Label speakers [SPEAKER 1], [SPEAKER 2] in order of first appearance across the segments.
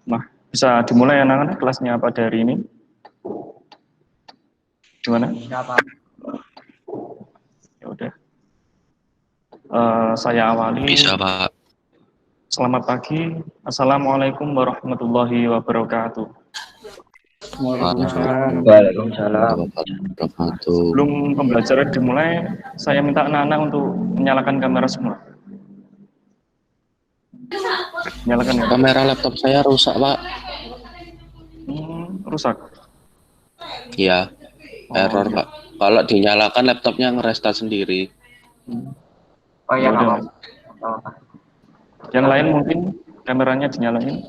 [SPEAKER 1] Nah, bisa dimulai anak-anak kelasnya pada hari ini? Gimana? Ya udah. Saya awali.
[SPEAKER 2] Bisa, Pak.
[SPEAKER 1] Selamat pagi. Assalamualaikum warahmatullahi wabarakatuh.
[SPEAKER 3] Waalaikumsalam.
[SPEAKER 1] Sebelum pembelajaran dimulai, saya minta anak-anak untuk menyalakan kamera semua. Nyalakan ya.
[SPEAKER 2] Kamera laptop saya rusak, Pak.
[SPEAKER 1] Rusak?
[SPEAKER 2] Iya, error,
[SPEAKER 1] iya.
[SPEAKER 2] Pak. Kalau dinyalakan laptopnya ngerestart sendiri.
[SPEAKER 3] Oh iya, nggak apa-apa.
[SPEAKER 1] Yang lain mungkin kameranya dinyalain.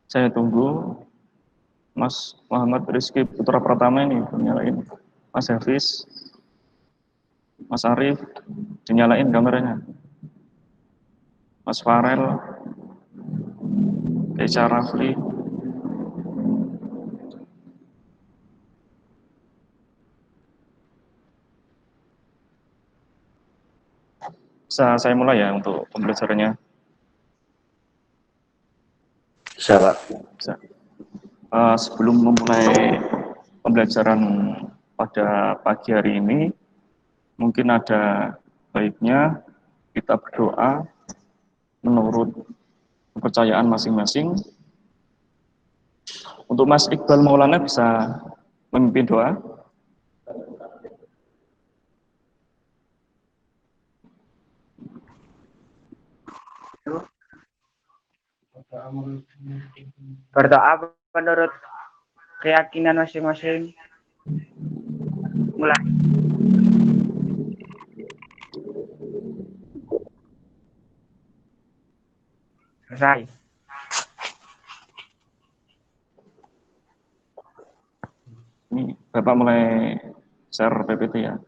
[SPEAKER 1] Saya tunggu Mas Muhammad Rizky Putra Pratama ini dinyalain. Mas Hafiz, Mas Arif, dinyalain kameranya. Mas Farel, Keisha Rafli. Bisa saya mulai ya untuk pembelajarannya?
[SPEAKER 3] Bisa, Pak.
[SPEAKER 1] Bisa. Sebelum memulai pembelajaran pada pagi hari ini, mungkin ada baiknya kita berdoa menurut kepercayaan masing-masing. Untuk Mas Iqbal Maulana bisa memimpin doa.
[SPEAKER 3] Berdoa menurut keyakinan masing-masing. Mulai. Selesai.
[SPEAKER 1] Ini Bapak mulai share PPT ya.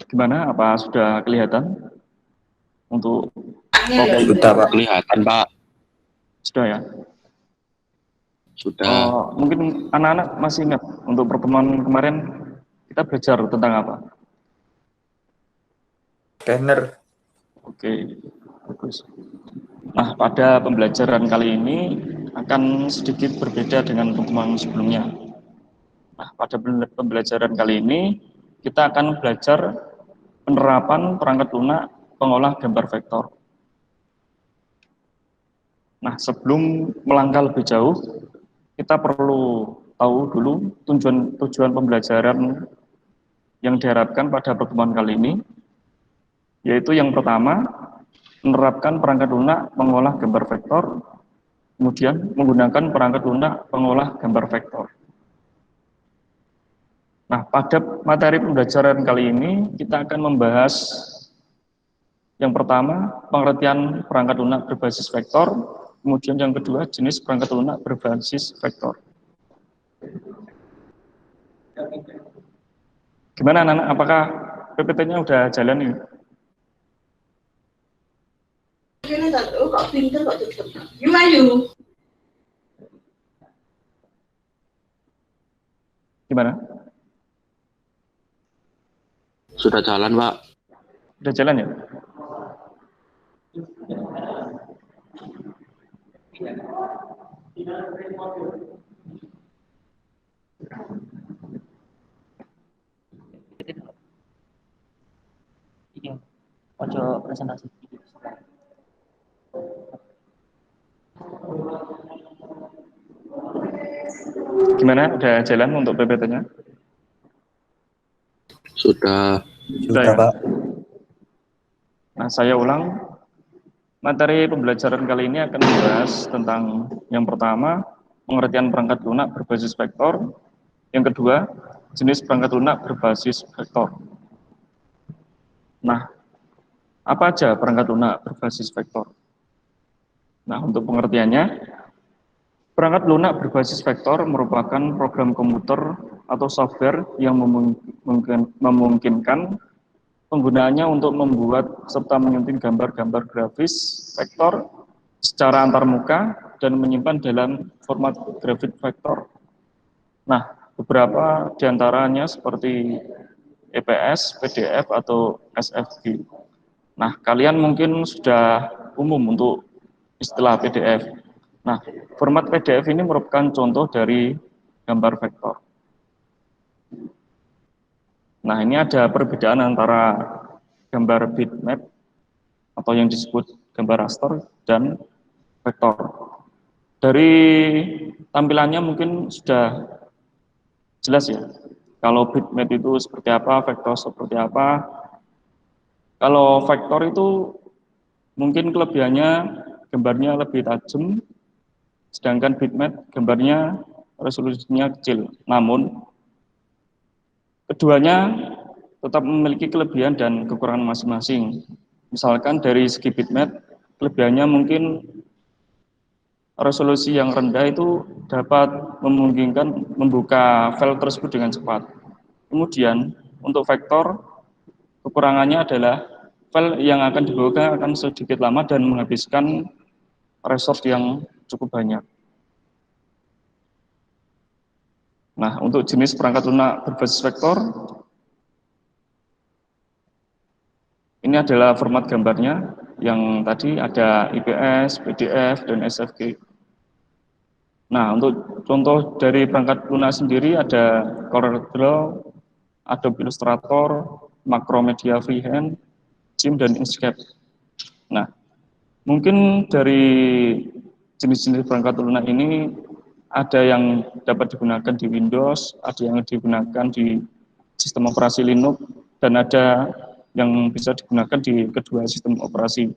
[SPEAKER 1] Gimana? Apa sudah kelihatan? Untuk
[SPEAKER 3] Sudah, Pak.
[SPEAKER 2] Kelihatan, Pak.
[SPEAKER 1] Sudah ya?
[SPEAKER 2] Sudah.
[SPEAKER 1] Mungkin anak-anak masih ingat untuk pertemuan kemarin kita belajar tentang apa?
[SPEAKER 3] Scanner.
[SPEAKER 1] Oke, bagus. Nah, pada pembelajaran kali ini akan sedikit berbeda dengan pertemuan sebelumnya. Nah, pada pembelajaran kali ini kita akan belajar penerapan perangkat lunak pengolah gambar vektor. Nah, sebelum melangkah lebih jauh, kita perlu tahu dulu tujuan pembelajaran yang diharapkan pada pertemuan kali ini, yaitu yang pertama, menerapkan perangkat lunak mengolah gambar vektor, kemudian menggunakan perangkat lunak pengolah gambar vektor. Nah, pada materi pembelajaran kali ini kita akan membahas yang pertama, pengertian perangkat lunak berbasis vektor, kemudian yang kedua, jenis perangkat lunak berbasis vektor. Gimana anak-anak, apakah PPT-nya udah jalan nih? Gimana?
[SPEAKER 2] Sudah jalan, Pak.
[SPEAKER 1] Udah jalan ya?
[SPEAKER 4] Iya, ojo presentasi.
[SPEAKER 1] Gimana? Udah jalan untuk PPT-nya?
[SPEAKER 2] Sudah.
[SPEAKER 3] Sudah, Pak.
[SPEAKER 1] Nah, saya ulang, materi pembelajaran kali ini akan membahas tentang yang pertama, pengertian perangkat lunak berbasis vektor. Yang kedua, jenis perangkat lunak berbasis vektor. Nah, apa aja perangkat lunak berbasis vektor? Nah, untuk pengertiannya, perangkat lunak berbasis vektor merupakan program komputer atau software yang memungkinkan penggunaannya untuk membuat serta menyunting gambar-gambar grafis vektor secara antarmuka dan menyimpan dalam format grafik vektor. Nah, beberapa diantaranya seperti EPS, PDF, atau SVG. Nah, kalian mungkin sudah umum untuk istilah PDF. Nah, format PDF ini merupakan contoh dari gambar vektor. Nah, ini ada perbedaan antara gambar bitmap atau yang disebut gambar raster dan vektor. Dari tampilannya mungkin sudah jelas ya. Kalau bitmap itu seperti apa, vektor seperti apa. Kalau vektor itu mungkin kelebihannya gambarnya lebih tajam, sedangkan bitmap gambarnya resolusinya kecil. Namun keduanya tetap memiliki kelebihan dan kekurangan masing-masing. Misalkan dari segi bitmap, kelebihannya mungkin resolusi yang rendah itu dapat memungkinkan membuka file tersebut dengan cepat. Kemudian untuk vektor, kekurangannya adalah file yang akan dibuka akan sedikit lama dan menghabiskan resource yang cukup banyak. Nah, untuk jenis perangkat lunak berbasis vektor, ini adalah format gambarnya yang tadi ada IPS, PDF, dan SVG. Nah, untuk contoh dari perangkat lunak sendiri ada CorelDRAW, Adobe Illustrator, Macromedia Freehand, GIMP, dan Inkscape. Nah, mungkin dari jenis-jenis perangkat lunak ini ada yang dapat digunakan di Windows, ada yang digunakan di sistem operasi Linux, dan ada yang bisa digunakan di kedua sistem operasi.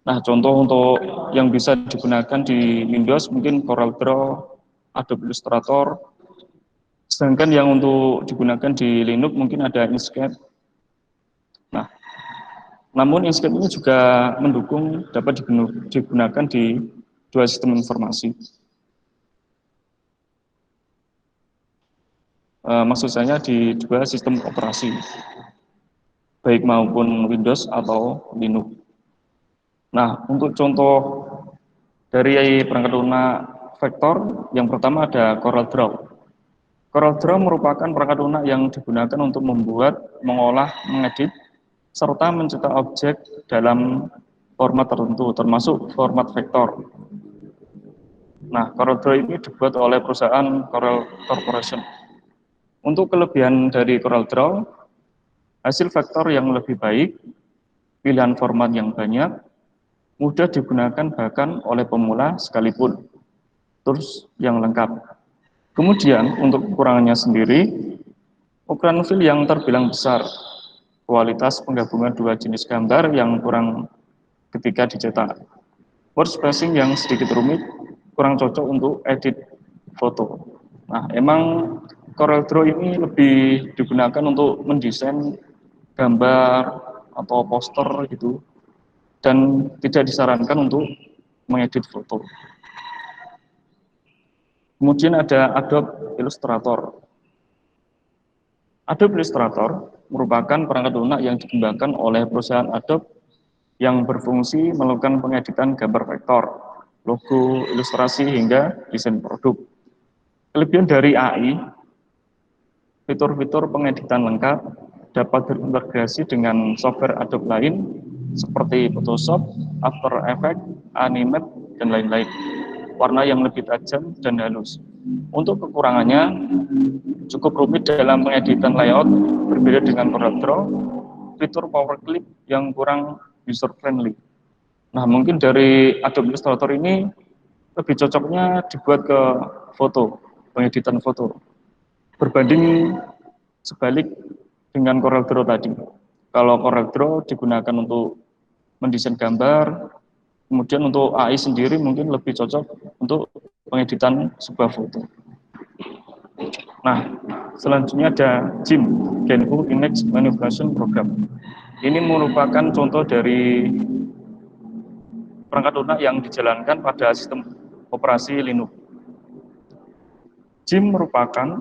[SPEAKER 1] Nah, contoh untuk yang bisa digunakan di Windows mungkin CorelDRAW, Adobe Illustrator, sedangkan yang untuk digunakan di Linux mungkin ada Inkscape. Nah, namun Inkscape ini juga mendukung dapat digunakan di dua sistem informasi. Maksud saya di dua sistem operasi, baik maupun Windows atau Linux. Nah, untuk contoh dari perangkat lunak vektor, yang pertama ada CorelDRAW. CorelDRAW merupakan perangkat lunak yang digunakan untuk membuat, mengolah, mengedit, serta mencetak objek dalam format tertentu, termasuk format vektor. Nah, CorelDRAW ini dibuat oleh perusahaan Corel Corporation. Untuk kelebihan dari CorelDRAW, hasil vektor yang lebih baik, pilihan format yang banyak, mudah digunakan bahkan oleh pemula sekalipun, terus yang lengkap. Kemudian untuk kekurangannya sendiri, ukuran file yang terbilang besar, kualitas penggabungan dua jenis gambar yang kurang ketika dicetak, word spacing yang sedikit rumit, kurang cocok untuk edit foto. Nah, emang CorelDRAW ini lebih digunakan untuk mendesain gambar atau poster gitu, dan tidak disarankan untuk mengedit foto. Kemudian ada Adobe Illustrator. Adobe Illustrator merupakan perangkat lunak yang dikembangkan oleh perusahaan Adobe yang berfungsi melakukan pengeditan gambar vektor, logo, ilustrasi, hingga desain produk. Kelebihan dari AI, fitur-fitur pengeditan lengkap dapat berintegrasi dengan software Adobe lain seperti Photoshop, After Effects, Animate, dan lain-lain. Warna yang lebih tajam dan halus. Untuk kekurangannya, cukup rumit dalam pengeditan layout, berbeda dengan CorelDRAW, fitur Power Clip yang kurang user friendly. Nah, mungkin dari Adobe Illustrator ini lebih cocoknya dibuat ke foto, pengeditan foto. Berbanding sebalik dengan CorelDRAW tadi. Kalau CorelDRAW digunakan untuk mendesain gambar. Kemudian untuk AI sendiri mungkin lebih cocok untuk pengeditan sebuah foto. Nah, selanjutnya ada GIM, GenU Image Manipulation Program. Ini merupakan contoh dari perangkat lunak yang dijalankan pada sistem operasi Linux. GIM merupakan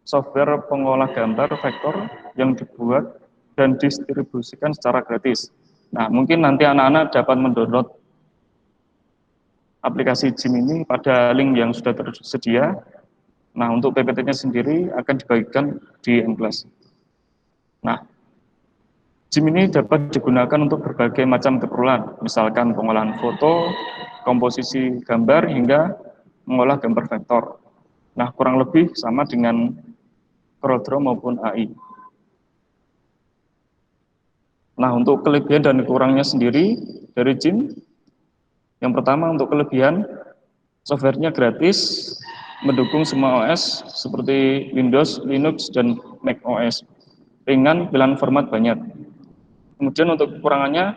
[SPEAKER 1] software pengolah gambar vektor yang dibuat dan distribusikan secara gratis. Nah, mungkin nanti anak-anak dapat mendownload aplikasi GIM ini pada link yang sudah tersedia. Nah, untuk PPT-nya sendiri akan dibagikan di Mclass. Nah, GIM ini dapat digunakan untuk berbagai macam keperluan, misalkan pengolahan foto, komposisi gambar, hingga mengolah gambar vektor. Nah, kurang lebih sama dengan CorelDRAW maupun AI. Nah, untuk kelebihan dan kurangnya sendiri dari GIM, yang pertama untuk kelebihan, softwarenya gratis, mendukung semua OS seperti Windows, Linux, dan Mac OS. Ringan, pilihan format banyak. Kemudian untuk kekurangannya,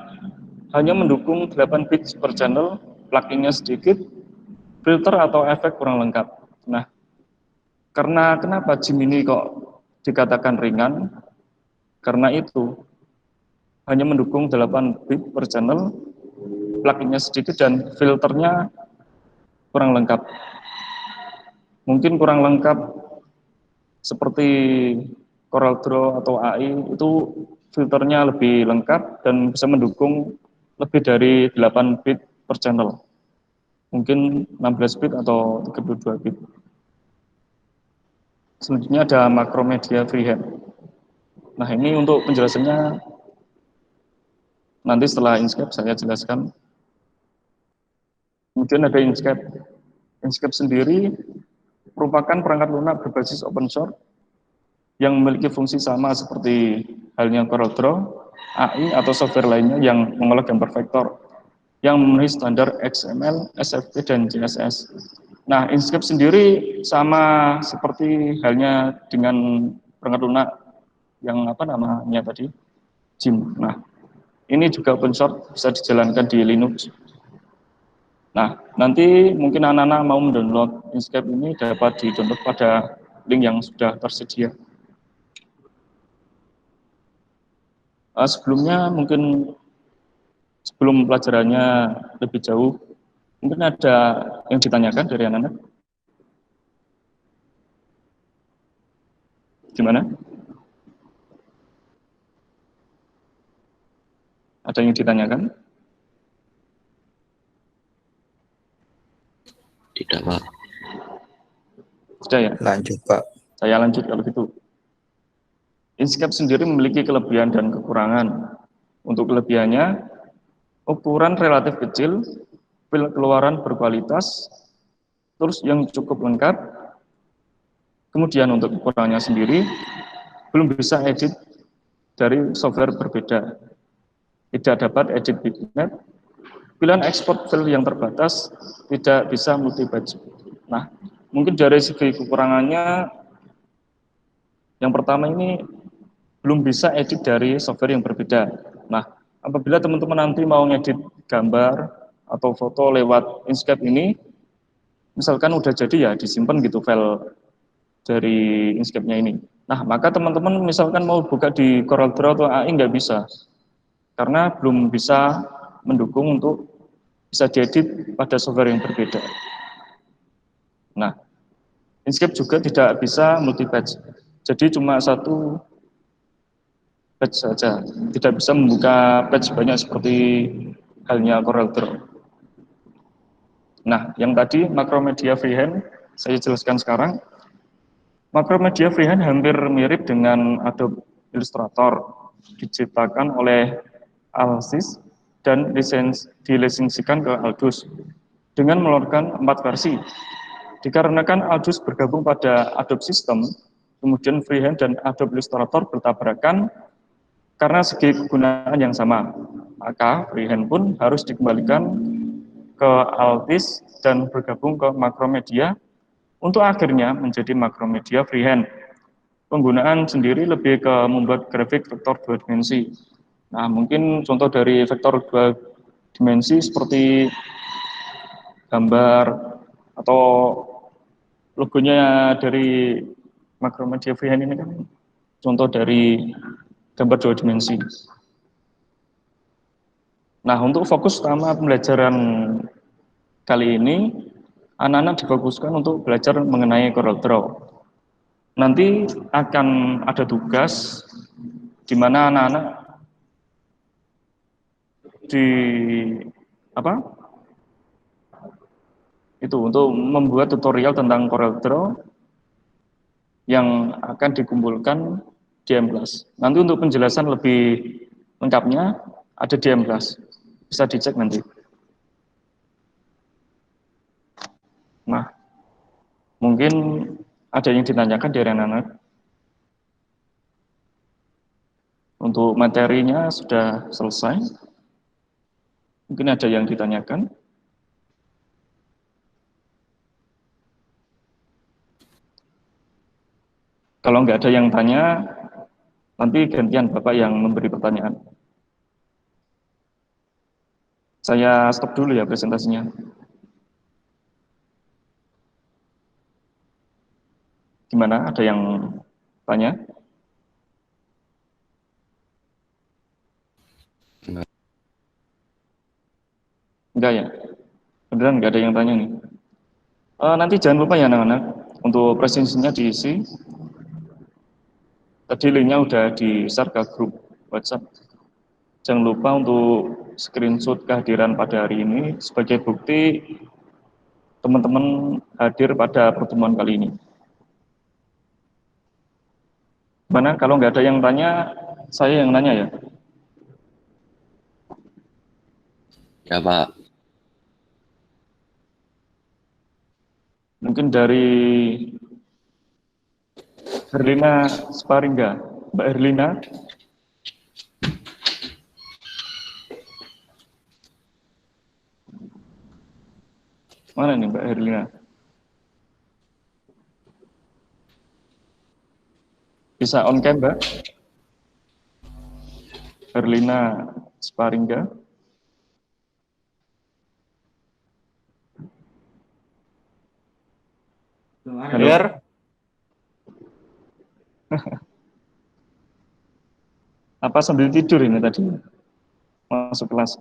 [SPEAKER 1] hanya mendukung 8 bit per channel, pluginnya sedikit, filter atau efek kurang lengkap. Nah, kenapa GIM ini kok dikatakan ringan? Karena itu, hanya mendukung 8 bit per channel, pluginnya sedikit, dan filternya kurang lengkap. Mungkin kurang lengkap seperti CorelDRAW atau AI itu filternya lebih lengkap dan bisa mendukung lebih dari 8 bit per channel. Mungkin 16 bit atau 32 bit. Selanjutnya ada Macromedia Freehand. Nah, ini untuk penjelasannya nanti setelah Inkscape saya jelaskan. Kemudian ada Inkscape. Inkscape sendiri merupakan perangkat lunak berbasis open source yang memiliki fungsi sama seperti halnya CorelDRAW, AI, atau software lainnya yang mengolah gambar vektor yang memenuhi standar XML, SFP, dan CSS. Nah, Inkscape sendiri sama seperti halnya dengan perangkat lunak yang apa namanya tadi, GIM. Nah, ini juga open source, bisa dijalankan di Linux. Nah, nanti mungkin anak-anak mau mendownload Inkscape ini dapat di-download pada link yang sudah tersedia. Sebelumnya mungkin sebelum pelajarannya lebih jauh, mungkin ada yang ditanyakan dari anak-anak? Gimana? Ada yang ditanyakan?
[SPEAKER 2] Tidak, Pak.
[SPEAKER 1] Sudah ya?
[SPEAKER 3] Lanjut, Pak.
[SPEAKER 1] Saya lanjut kalau gitu. Inkscape sendiri memiliki kelebihan dan kekurangan. Untuk kelebihannya, ukuran relatif kecil, file keluaran berkualitas, tools yang cukup lengkap. Kemudian untuk kekurangannya sendiri, belum bisa edit dari software berbeda. Tidak dapat edit bitmap, pilihan ekspor file yang terbatas, tidak bisa multi-batch. Nah, mungkin dari segi kekurangannya, yang pertama ini belum bisa edit dari software yang berbeda. Nah, apabila teman-teman nanti mau ngedit gambar atau foto lewat Inkscape ini, misalkan udah jadi ya disimpan gitu file dari Inkscape-nya ini. Nah, maka teman-teman misalkan mau buka di CorelDRAW atau AI nggak bisa, karena belum bisa mendukung untuk bisa diedit pada software yang berbeda. Nah, Inkscape juga tidak bisa multi-batch, jadi cuma satu batch saja, tidak bisa membuka batch banyak seperti halnya CorelDRAW. Nah, yang tadi Macromedia Freehand saya jelaskan sekarang. Macromedia Freehand hampir mirip dengan Adobe Illustrator, diciptakan oleh Alsys dan dilisensikan ke Aldus dengan mengeluarkan 4 versi. Dikarenakan Aldus bergabung pada Adobe System, kemudian Freehand dan Adobe Illustrator bertabrakan karena segi kegunaan yang sama, maka Freehand pun harus dikembalikan ke Altis dan bergabung ke Macromedia untuk akhirnya menjadi Macromedia Freehand. Penggunaan sendiri lebih ke membuat grafik vektor 2 dimensi. Nah, mungkin contoh dari vektor dua dimensi seperti gambar atau logonya dari Macromedia Freehand ini kan contoh dari gambar dua dimensi. Nah, untuk fokus utama pembelajaran kali ini, anak-anak difokuskan untuk belajar mengenai CorelDRAW. Nanti akan ada tugas di mana anak-anak di apa? Itu untuk membuat tutorial tentang CorelDRAW yang akan dikumpulkan di M-Class. Nanti untuk penjelasan lebih lengkapnya ada di M-Class. Bisa dicek nanti. Nah, mungkin ada yang ditanyakan dari anak-anak. Untuk materinya sudah selesai. Mungkin ada yang ditanyakan. Kalau nggak ada yang tanya, nanti gantian Bapak yang memberi pertanyaan. Saya stop dulu ya presentasinya. Gimana? Ada yang tanya? Enggak ya? Beneran nggak ada yang tanya nih? Nanti jangan lupa ya anak-anak, untuk presentasinya diisi. Tadi linknya udah di-share ke grup WhatsApp. Jangan lupa untuk screenshot kehadiran pada hari ini sebagai bukti teman-teman hadir pada pertemuan kali ini. Mana kalau nggak ada yang tanya, saya yang nanya ya.
[SPEAKER 2] Ya, Pak.
[SPEAKER 1] Mungkin dari Herlina Sparingga. Mbak Herlina. Mana nih Mbak Herlina? Bisa on cam, Mbak? Herlina Sparingga. Halo. Apa sambil tidur ini tadi? Masuk kelas.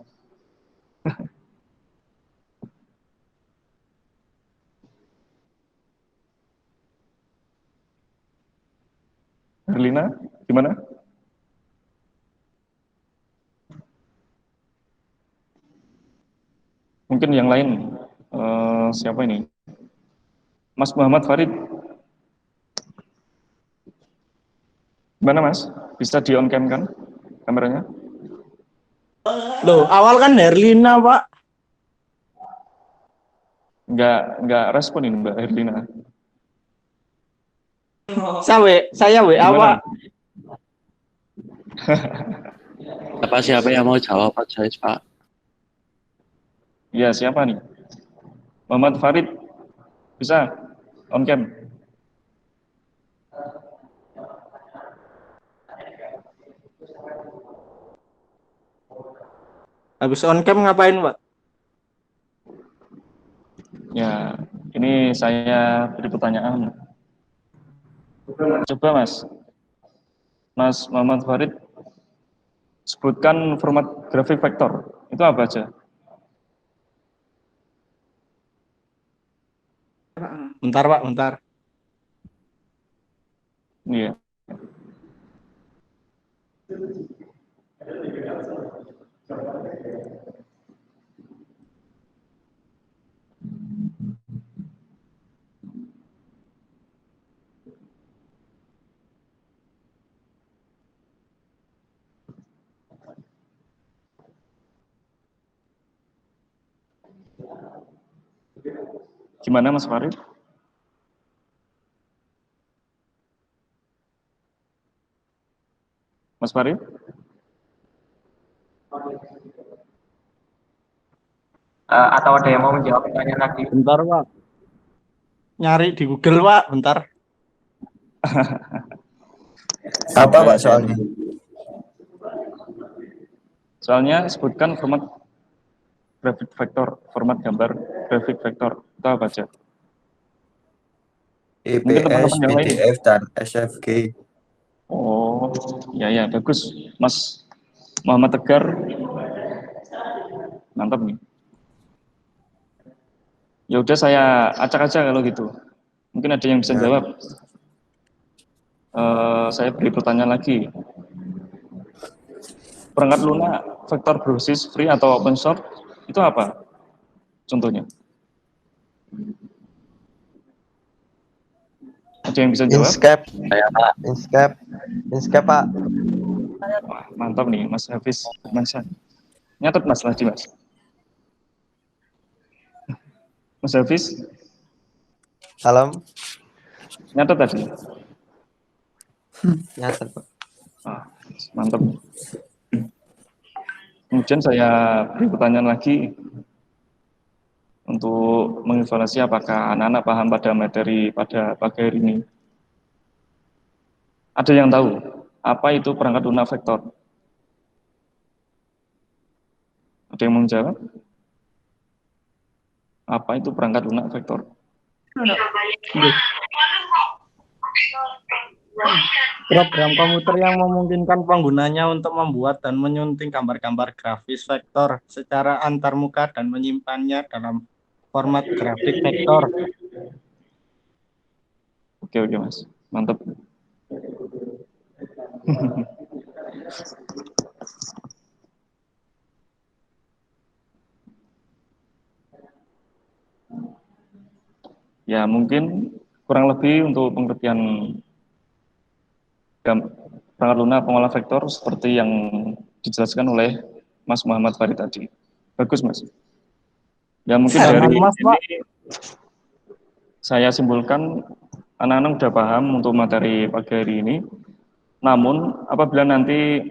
[SPEAKER 1] Herlina, gimana? Mungkin yang lain, siapa ini? Mas Muhammad Farid. Gimana Mas? Bisa di on cam kan kameranya?
[SPEAKER 5] Loh, awal kan Herlina, Pak.
[SPEAKER 1] Enggak respon ini Mbak Herlina.
[SPEAKER 5] Saya WA, Pak.
[SPEAKER 2] Siapa yang mau jawab aja, Pak?
[SPEAKER 1] Ya, siapa nih? Muhammad Farid. Bisa on cam.
[SPEAKER 5] Habis on cam ngapain, Pak?
[SPEAKER 1] Ya, ini saya beri pertanyaan. Coba Mas. Mas Muhammad Farid, sebutkan format grafik vektor. Itu apa aja?
[SPEAKER 5] Bentar, Pak, bentar.
[SPEAKER 1] Iya. Gimana Mas Farid? Mas Farid?
[SPEAKER 4] Atau ada yang mau menjawab pertanyaan lagi?
[SPEAKER 5] Bentar, Pak. Nyari di Google, Pak, bentar.
[SPEAKER 3] Apa Pak soalnya?
[SPEAKER 1] Soalnya sebutkan format grafik vektor, format gambar grafik vektor. Itu apa aja? Mungkin
[SPEAKER 3] EPS,
[SPEAKER 1] teman-teman yang lain.
[SPEAKER 3] PDF, dan SFG.
[SPEAKER 1] Oh, ya bagus. Mas Muhammad Tegar, mantap nih. Ya udah saya acak aja kalau gitu. Mungkin ada yang bisa
[SPEAKER 3] Ya.
[SPEAKER 1] jawab. Saya beri pertanyaan lagi. Perangkat lunak vektor berbasis free atau open source itu apa? Contohnya. Ada yang bisa jawab?
[SPEAKER 6] Inkscape,
[SPEAKER 2] Saya Pak.
[SPEAKER 6] Inkscape Pak.
[SPEAKER 1] Wah, mantap nih Mas Hafiz Mansyah. Nyatet Mas tadi Mas. Mas Hafiz,
[SPEAKER 6] Salam.
[SPEAKER 1] nyatet tadi.
[SPEAKER 6] Nyata Pak.
[SPEAKER 1] Ah, mantap. Kemudian saya beri pertanyaan lagi untuk mengevaluasi apakah anak-anak paham pada materi pada pagi hari ini. Ada yang tahu apa itu perangkat lunak vektor? Ada yang mau menjawab? Apa itu perangkat lunak vektor?
[SPEAKER 5] Program komputer yang memungkinkan penggunanya untuk membuat dan menyunting gambar-gambar grafis vektor secara antarmuka dan menyimpannya dalam format grafik vektor.
[SPEAKER 1] Oke Mas, mantap. Ya mungkin kurang lebih untuk pengertian perangkat lunak pengolah vektor seperti yang dijelaskan oleh Mas Muhammad Farid tadi. Bagus Mas. Ya mungkin dari
[SPEAKER 5] Mas,
[SPEAKER 1] ini
[SPEAKER 5] Pak.
[SPEAKER 1] saya simpulkan anak-anak sudah paham untuk materi pagi hari ini. Namun apabila nanti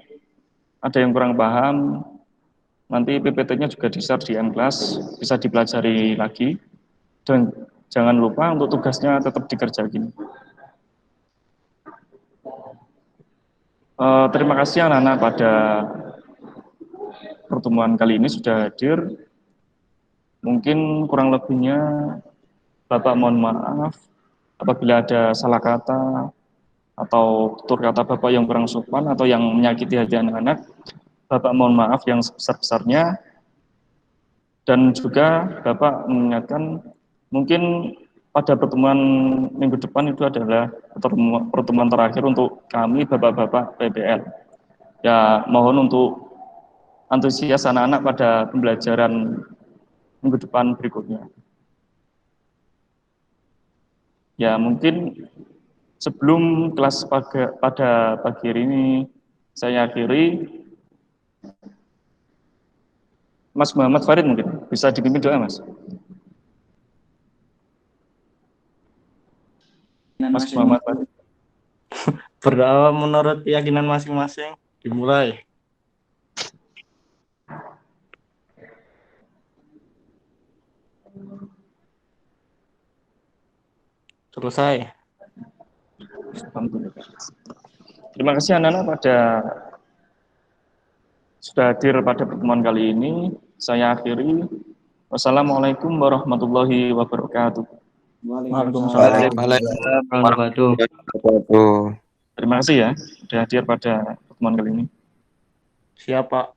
[SPEAKER 1] ada yang kurang paham, nanti PPT-nya juga di-share di M-Class, bisa dipelajari lagi. Dan jangan lupa untuk tugasnya tetap dikerjain. Terima kasih anak-anak pada pertemuan kali ini sudah hadir. Mungkin kurang lebihnya Bapak mohon maaf apabila ada salah kata atau tutur kata Bapak yang kurang sopan atau yang menyakiti hati anak-anak. Bapak mohon maaf yang sebesar-besarnya. Dan juga Bapak mengingatkan mungkin pada pertemuan minggu depan itu adalah pertemuan terakhir untuk kami Bapak-Bapak PBL. Ya mohon untuk antusias anak-anak pada pembelajaran minggu depan berikutnya. Ya mungkin sebelum kelas pada pagi hari ini saya akhiri, Mas Muhammad Farid mungkin bisa dipimpin doa Mas. Mas Muhammad Farid.
[SPEAKER 5] Berdoa menurut keyakinan masing-masing. Dimulai. Selesai.
[SPEAKER 1] Terima kasih anak-anak sudah hadir pada pertemuan kali ini. Saya akhiri. Wassalamualaikum warahmatullahi wabarakatuh.
[SPEAKER 5] Waalaikumsalam.
[SPEAKER 6] Waalaikumsalam.
[SPEAKER 2] Wabarakatuh.
[SPEAKER 1] Terima kasih ya sudah hadir pada pertemuan kali ini.
[SPEAKER 5] Siapa?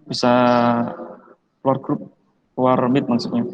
[SPEAKER 1] Bisa keluar grup, keluar meet maksudnya.